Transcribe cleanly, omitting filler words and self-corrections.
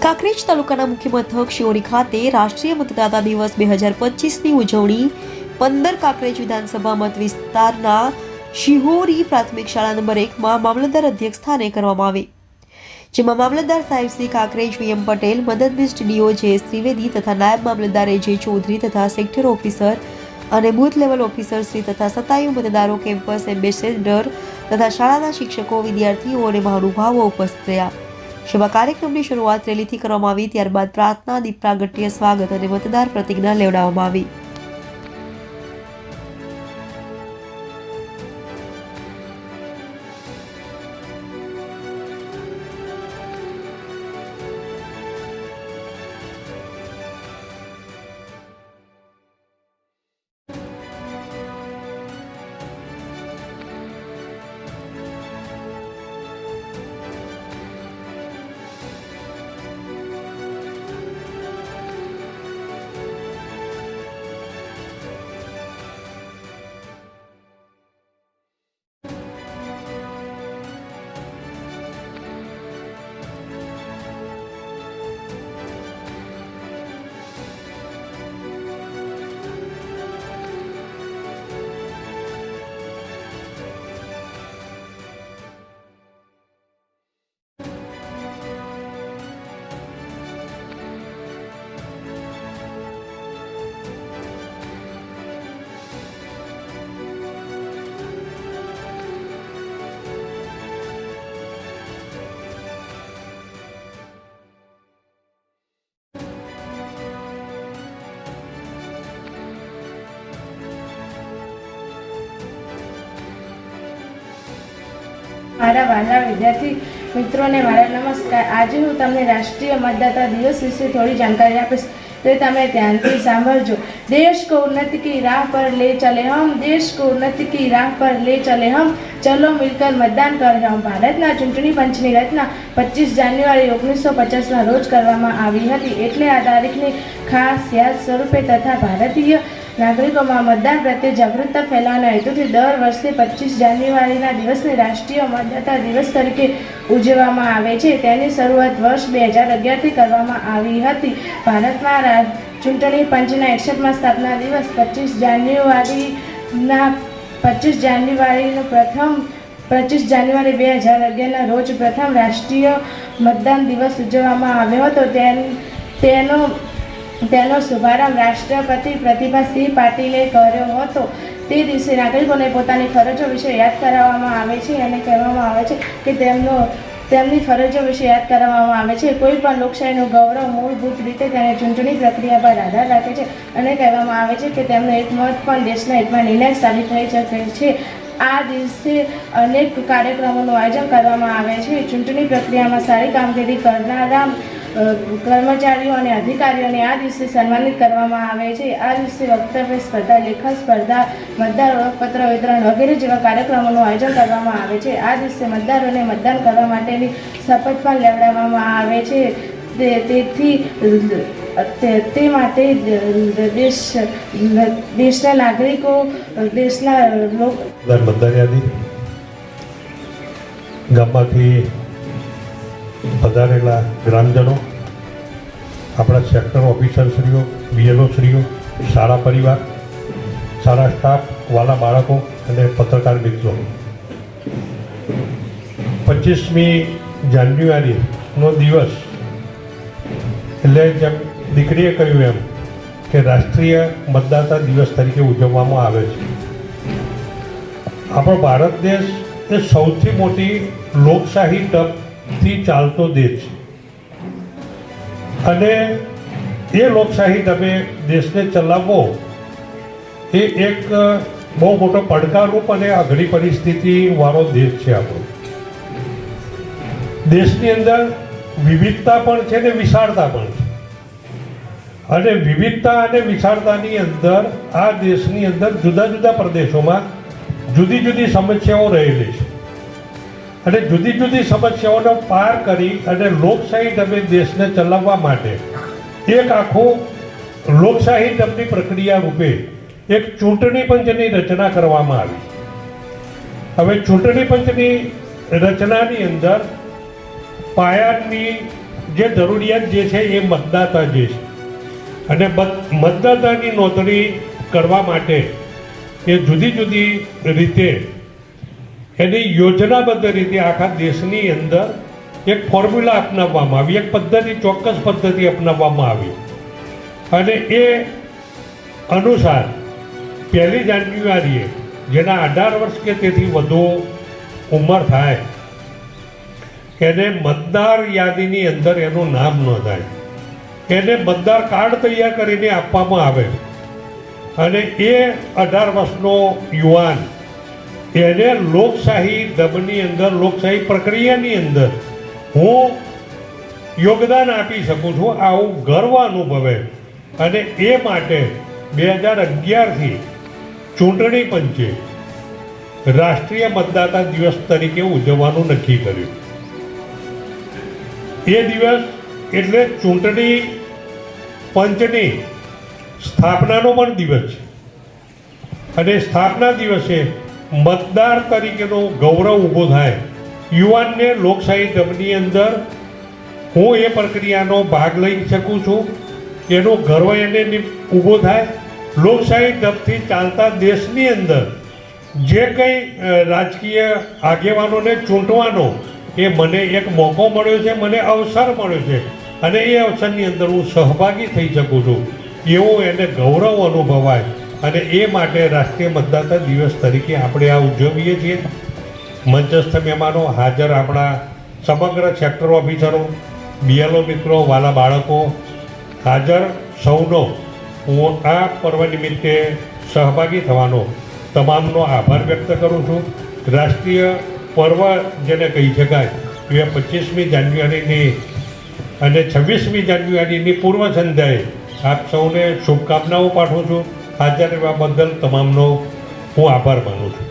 કાંકરેજ તાલુકાના મુખ્ય મથક શિહોરી ખાતે રાષ્ટ્રીય મતદાતા દિવસ 2025ની ઉજવણી 15 કાંકરેજ વિધાનસભા મત વિસ્તારના શિહોરી પ્રાથમિક શાળા નંબર 1માં મામલતદાર અધ્યક્ષ સ્થાને કરવામાં આવી, જેમાં મામલતદાર સાહેબ શ્રી કાંકરેજ વીએમ પટેલ, મદદનીશ ડીઓ જે ત્રિવેદી તથા નાયબ મામલતદાર જે ચૌધરી તથા સેક્ટર ઓફિસર અને બૂથ લેવલ ઓફિસર શ્રી તથા સતાયુ મતદારો, કેમ્પસ એમ્બેસેડર તથા શાળાના શિક્ષકો, વિદ્યાર્થીઓ અને મહાનુભાવો ઉપસ્થિત રહ્યા. જેમાં કાર્યક્રમની શરૂઆત રેલીથી કરવામાં આવી. ત્યારબાદ પ્રાર્થના, દીપ પ્રાગટ્ય, સ્વાગત અને મતદાર પ્રતિજ્ઞા લેવડાવવામાં આવી. મારા વહાલા વિદ્યાર્થી મિત્રોને મારા નમસ્કાર. આજે હું તમને રાષ્ટ્રીય મતદાતા દિવસ વિશે થોડી જાણકારી આપીશ, તે તમે ધ્યાનથી સાંભળજો. દેશ को उन्नति की राह पर ले चले हम, देश को उन्नति की राह पर ले चले हम, चलो मिलकर मतदान करें हम. ભારતના ચૂંટણી પંચની રચના 25 જાન્યુઆરી 1950ના રોજ કરવામાં આવી હતી. એટલે આ તારીખની ખાસ યાદ સ્વરૂપે તથા ભારતીય નાગરિકોમાં મતદાન પ્રત્યે જાગૃતતા ફેલાવવાના હેતુથી દર વર્ષે 25 જાન્યુઆરીના દિવસને રાષ્ટ્રીય મતદાતા દિવસ તરીકે ઉજવવામાં આવે છે. તેની શરૂઆત વર્ષ 2011થી કરવામાં આવી હતી. ભારતમાં ચૂંટણી પંચના 61મા સ્થાપના દિવસ 25 જાન્યુઆરી 2011ના રોજ પ્રથમ રાષ્ટ્રીય મતદાન દિવસ ઉજવવામાં આવ્યો હતો. તેનો શુભારંભ રાષ્ટ્રપતિ પ્રતિભાસિંહ પાટીલે કર્યો હતો. તે દિવસે નાગરિકોને પોતાની ફરજો વિશે યાદ કરાવવામાં આવે છે અને કહેવામાં આવે છે કે તેમની ફરજો વિશે યાદ કરાવવામાં આવે છે. કોઈ પણ લોકશાહીનું ગૌરવ મૂળભૂત રીતે તેની ચૂંટણી પ્રક્રિયા પર આધાર રાખે છે અને કહેવામાં આવે છે કે તેમનો એક મત પણ દેશના હિતમાં નિર્ણાયક સાબિત થઈ શકે છે. આ દિવસે અનેક કાર્યક્રમોનું આયોજન કરવામાં આવે છે. ચૂંટણી પ્રક્રિયામાં સારી કામગીરી કરનારા કર્મચારીઓ અને અધિકારીઓને આ દિવસે સન્માનિત કરવામાં આવે છે. આ દિવસે વક્તવ્ય સ્પર્ધા, લેખન સ્પર્ધા, મતદાર ઓળખપત્ર વિતરણ વગેરે જેવા કાર્યક્રમોનું આયોજન કરવામાં આવે છે. આ દિવસે મતદારોને મતદાન કરવા માટેની શપથ પણ લેવડાવવામાં આવે છે. તે માટે દેશના નાગરિકો, દેશના મતદાર યાદી ગામમાંથી પધારેલા ગ્રામજનો, આપણા સેક્ટર ઓફિસરશ્રીઓ, બીએલઓશ્રીઓ, શાળા પરિવાર, શાળા સ્ટાફ, વાલા બાળકો અને પત્રકાર મિત્રો, 25મી જાન્યુઆરીનો દિવસ એટલે જેમ દીકરીએ કહ્યું એમ કે રાષ્ટ્રીય મતદાતા દિવસ તરીકે ઉજવવામાં આવે છે. આપણો ભારત દેશ એ સૌથી મોટી લોકશાહી ટપથી ચાલતો દેશ છે અને એ લોકશાહી તમે દેશને ચલાવવો એ એક બહુ મોટો પડકારરૂપ અને અઘરી પરિસ્થિતિવાળો દેશ છે આપણો. દેશની અંદર વિવિધતા પણ છે ને વિશાળતા પણ છે અને વિવિધતા અને વિશાળતાની અંદર આ દેશની અંદર જુદા જુદા પ્રદેશોમાં જુદી જુદી સમસ્યાઓ રહેલી છે અને જુદી જુદી સમસ્યાઓનો પાર કરી અને લોકશાહી ઢબે દેશને ચલાવવા માટે એક આખું લોકશાહી ઢબની પ્રક્રિયા રૂપે એક ચૂંટણી પંચની રચના કરવામાં આવી. હવે ચૂંટણી પંચની રચનાની અંદર પાયાની જે જરૂરિયાત જે છે એ મતદાતા જે છે અને મતદાતાની નોંધણી કરવા માટે એ જુદી જુદી રીતે એની યોજનાબદ્ધ રીતે આખા દેશની અંદર એક ફોર્મ્યુલા અપનાવવામાં આવી, એક પદ્ધતિ, ચોક્કસ પદ્ધતિ અપનાવવામાં આવી અને એ અનુસાર 1 જાન્યુઆરીએ જેના 18 વર્ષ કે તેથી વધુ ઉંમર થાય એને મતદાર યાદીની અંદર એનું નામ નોંધાય, એને મતદાર કાર્ડ તૈયાર કરીને આપવામાં આવે અને એ 18 વર્ષનો યુવાન એને લોકશાહી દબની અંદર, લોકશાહી પ્રક્રિયાની અંદર હું યોગદાન આપી શકું છું, આવું ગર્વ અનુભવે અને એ માટે 2011થી ચૂંટણી પંચે રાષ્ટ્રીય મતદાતા દિવસ તરીકે ઉજવવાનું નક્કી કર્યું. એ દિવસ એટલે ચૂંટણી પંચની સ્થાપનાનો પણ દિવસ છે અને સ્થાપના દિવસે મતદાર તરીકેનો ગૌરવ ઊભો થાય, યુવાનને લોકશાહી દબની અંદર હું એ પ્રક્રિયાનો ભાગ લઈ શકું છું એનો ગર્વ એને ઊભો થાય. લોકશાહી દબથી ચાલતા દેશની અંદર જે કંઈ રાજકીય આગેવાનોને ચૂંટવાનો એ મને એક મોકો મળ્યો છે, મને અવસર મળ્યો છે અને એ અવસરની અંદર હું સહભાગી થઈ શકું છું એવું એને ગૌરવ અનુભવાય અને એ માટે રાષ્ટ્રીય મતદાતા દિવસ તરીકે આપણે આ ઉજવીએ છીએ. મંચસ્થ મહેમાનો, હાજર આપણા સમગ્ર સેક્ટર ઓફિસરો, બીએલઓ મિત્રો, વાલા બાળકો, હાજર સૌનો હું આ પર્વ નિમિત્તે સહભાગી થવાનો તમામનો આભાર વ્યક્ત કરું છું. રાષ્ટ્રીય પર્વ જેને કહી શકાય એ 25મી જાન્યુઆરીની અને 26મી જાન્યુઆરીની પૂર્વ સંધ્યાએ આપ સૌને શુભકામનાઓ પાઠવું છું. હાજર રહેવા બદલ તમામનો હું આભાર માનું છું.